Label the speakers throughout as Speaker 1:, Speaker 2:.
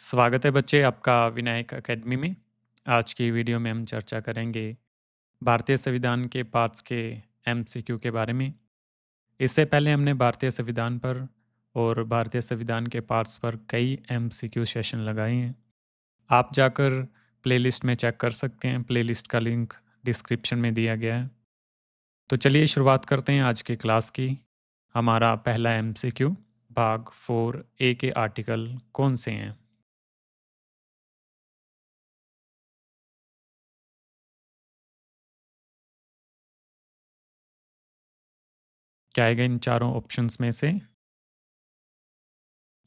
Speaker 1: स्वागत है बच्चे आपका विनायक एकेडमी में। आज की वीडियो में हम चर्चा करेंगे भारतीय संविधान के पार्ट्स के एमसीक्यू के बारे में। इससे पहले हमने भारतीय संविधान पर और भारतीय संविधान के पार्ट्स पर कई एमसीक्यू सेशन लगाए हैं। आप जाकर प्लेलिस्ट में चेक कर सकते हैं, प्लेलिस्ट का लिंक डिस्क्रिप्शन में दिया गया है। तो चलिए शुरुआत करते हैं आज की क्लास की। हमारा पहला एमसीक्यू, भाग 4 ए के आर्टिकल कौन से हैं? क्या आएगा इन चारों ऑप्शंस में से?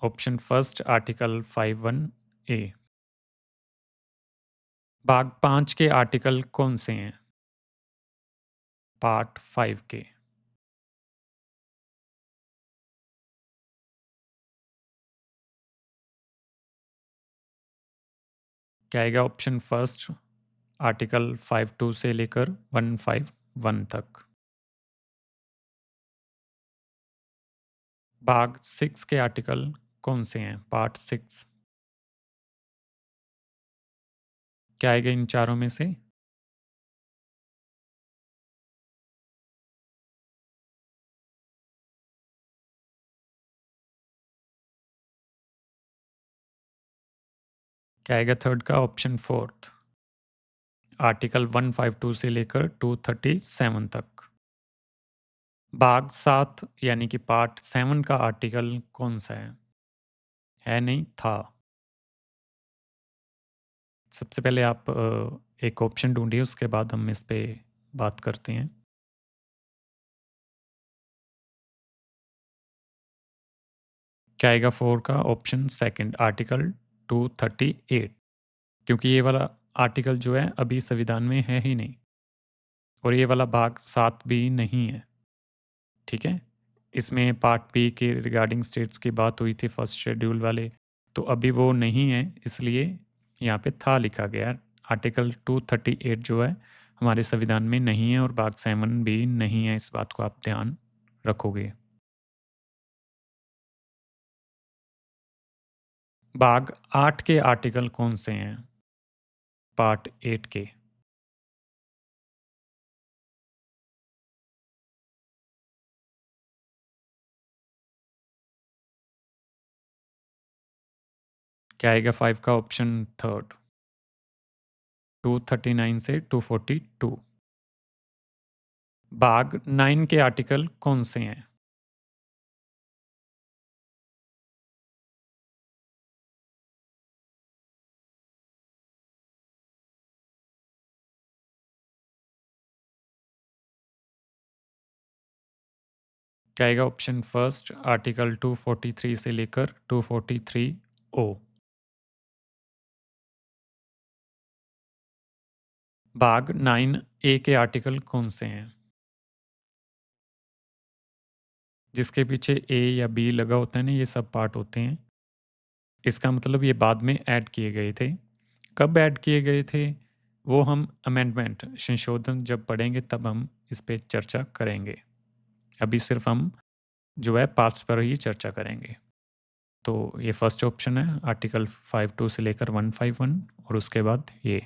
Speaker 1: ऑप्शन फर्स्ट आर्टिकल 51 ए। भाग 5 के आर्टिकल कौन से हैं? पार्ट 5 के। क्या आएगा ऑप्शन फर्स्ट आर्टिकल 52 से लेकर 151 तक। भाग 6 के आर्टिकल कौन से हैं? पार्ट 6। क्या आएगा इन चारों में से? क्या आएगा थर्ड का ऑप्शन फोर्थ? आर्टिकल 152 से लेकर 237 तक। भाग 7 यानी कि पार्ट 7 का आर्टिकल कौन सा है? नहीं, था। सबसे पहले आप एक ऑप्शन ढूँढिए, उसके बाद हम इस पे बात करते हैं। क्या आएगा 4 का ऑप्शन सेकंड, आर्टिकल 238, क्योंकि ये वाला आर्टिकल जो है अभी संविधान में है ही नहीं और ये वाला भाग 7 भी नहीं है, ठीक है? इसमें पार्ट बी के रिगार्डिंग स्टेट्स की बात हुई थी फर्स्ट शेड्यूल वाले, तो अभी वो नहीं है, इसलिए यहाँ पे था लिखा गया है। आर्टिकल 238 जो है हमारे संविधान में नहीं है और भाग 7 भी नहीं है, इस बात को आप ध्यान रखोगे। भाग 8 के आर्टिकल कौन से हैं? पार्ट 8 के। क्या आएगा 5 का ऑप्शन थर्ड? 239 से 242। भाग 9 के आर्टिकल कौन से हैं? क्या आएगा ऑप्शन फर्स्ट, आर्टिकल 243 से लेकर 243 ओ। भाग 9 ए के आर्टिकल कौन से हैं? जिसके पीछे ए या बी लगा होता है ना, ये सब पार्ट होते हैं। इसका मतलब ये बाद में ऐड किए गए थे। कब ऐड किए गए थे? वो हम अमेंडमेंट, संशोधन जब पढ़ेंगे तब हम इस पे चर्चा करेंगे। अभी सिर्फ हम जो है पार्ट्स पर ही चर्चा करेंगे। तो ये फर्स्ट ऑप्शन है, आर्टिकल 52 से लेकर 151, और उसके बाद ये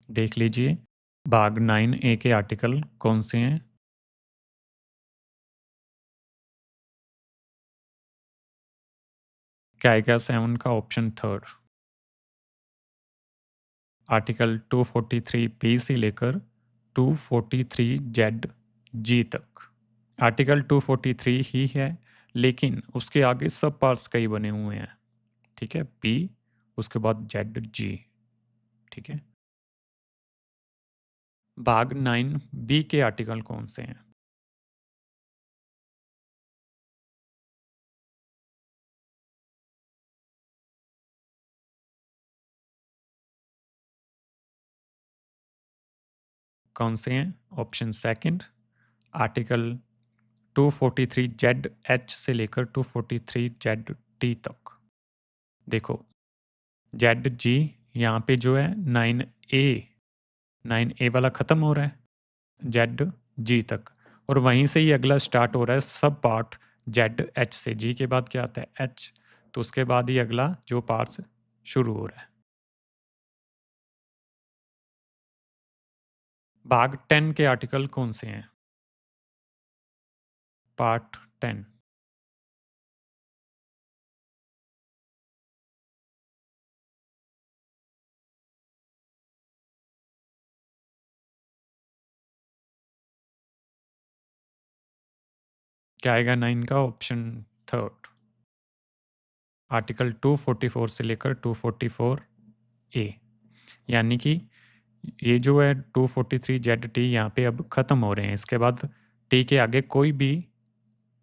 Speaker 1: देख लीजिए। भाग 9 ए के आर्टिकल कौन से हैं? क्या आएगा 7 का ऑप्शन थर्ड? आर्टिकल 243 बी से लेकर 243 जेड जी तक। आर्टिकल 243 ही है, लेकिन उसके आगे सब पार्ट्स कई बने हुए हैं, ठीक है? बी, उसके बाद जेड जी, ठीक है? भाग 9 बी के आर्टिकल कौन से हैं? कौन से हैं? Option second, article 243 Z H से लेकर 243 जेड टी तक। देखो, जेड जी यहाँ पे जो है 9 ए वाला खत्म हो रहा है जेड जी तक, और वहीं से ही अगला स्टार्ट हो रहा है सब पार्ट जेड, एच से जी के बाद क्या आता है? एच, तो उसके बाद ही अगला जो पार्ट्स शुरू हो रहा है। भाग 10 के आर्टिकल कौन से हैं? पार्ट 10। क्या आएगा 9 का ऑप्शन थर्ड? आर्टिकल 244 से लेकर 244 ए, यानी कि ये जो है 243 जेड टी यहाँ पे अब खत्म हो रहे हैं। इसके बाद टी के आगे कोई भी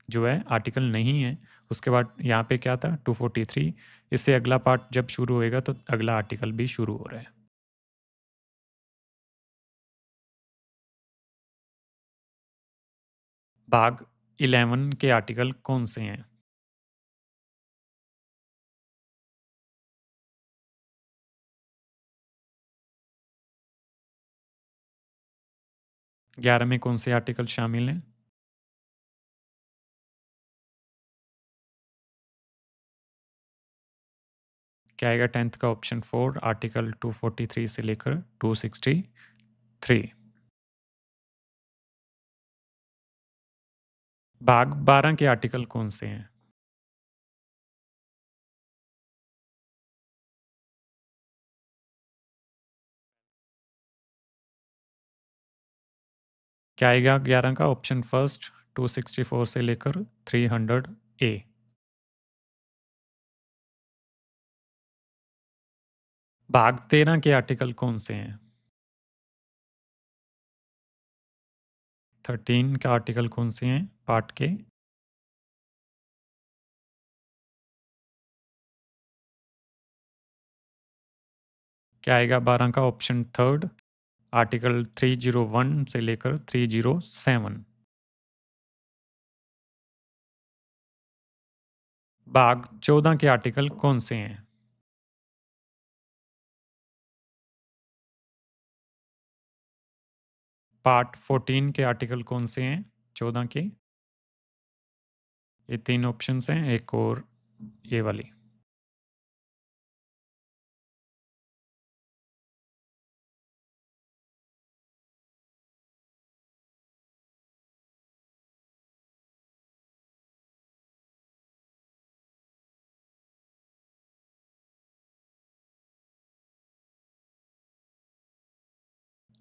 Speaker 1: जो है आर्टिकल नहीं है। उसके बाद यहाँ पे क्या था 243, इससे अगला पार्ट जब शुरू होएगा तो अगला आर्टिकल भी शुरू हो रहा है। भाग 11 के आर्टिकल कौन से हैं? ग्यारह में कौन से आर्टिकल शामिल हैं? क्या आएगा 10th का ऑप्शन 4, आर्टिकल 243 से लेकर 263। भाग 12 के आर्टिकल कौन से हैं? क्या आएगा 11 का ऑप्शन फर्स्ट, 264 से लेकर 300 ए। भाग 13 के आर्टिकल कौन से हैं? 13 का आर्टिकल कौन से हैं पार्ट के? क्या आएगा 12 का ऑप्शन थर्ड, आर्टिकल 301 से लेकर 307। भाग 14 के आर्टिकल कौन से हैं? पार्ट 14 के आर्टिकल कौन से हैं 14 के? ये तीन ऑप्शंस हैं, एक और ये वाली।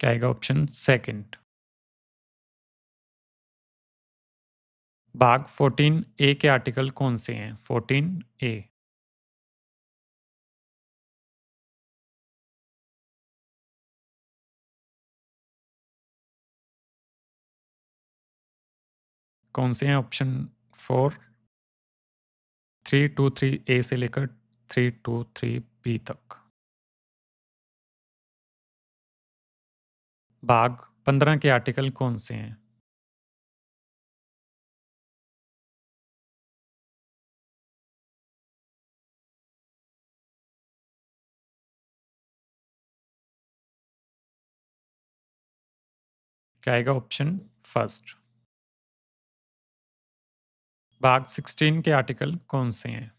Speaker 1: क्या आएगा ऑप्शन सेकंड? भाग 14 ए के आर्टिकल कौन से हैं 14 ए? कौन से हैं ऑप्शन 4, 323 ए से लेकर 323 बी तक। भाग 15 के आर्टिकल कौन से हैं? क्या आएगा ऑप्शन फर्स्ट? भाग 16 के आर्टिकल कौन से हैं?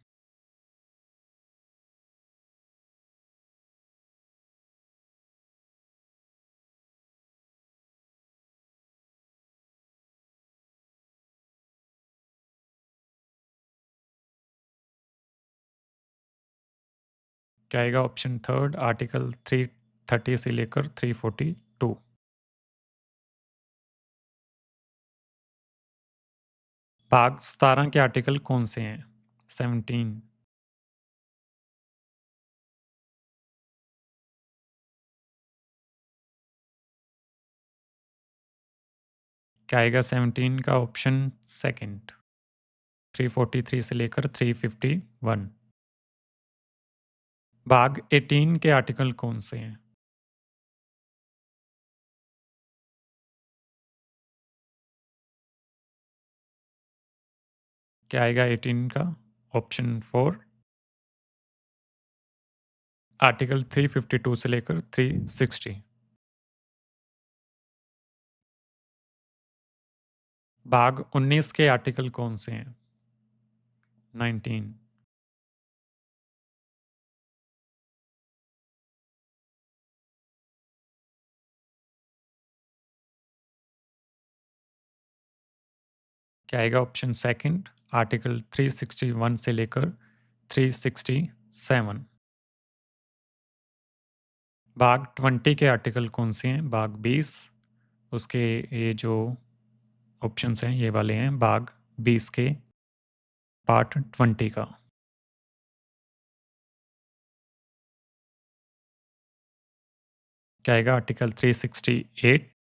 Speaker 1: क्या आएगा ऑप्शन थर्ड, आर्टिकल 330 से लेकर 342। भाग 17 के आर्टिकल कौन से हैं 17। क्या आएगा 17 का ऑप्शन सेकंड, 343 से लेकर 351। भाग 18 के आर्टिकल कौन से हैं? क्या आएगा 18 का ऑप्शन 4, आर्टिकल 352 से लेकर 360। भाग 19 के आर्टिकल कौन से हैं? 19। क्या आएगा ऑप्शन सेकंड, आर्टिकल 361 से लेकर 367। भाग 20 के आर्टिकल कौन से हैं? भाग 20, उसके ये जो ऑप्शंस हैं ये वाले हैं, भाग 20 के पार्ट 20 का। क्या आएगा? आर्टिकल 368।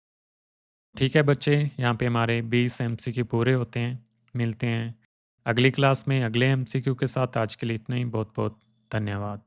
Speaker 1: ठीक है बच्चे, यहाँ पे हमारे 20 एमसीक्यू पूरे होते हैं। मिलते हैं अगली क्लास में अगले एमसीक्यू के साथ। आज के लिए इतना ही। बहुत बहुत धन्यवाद।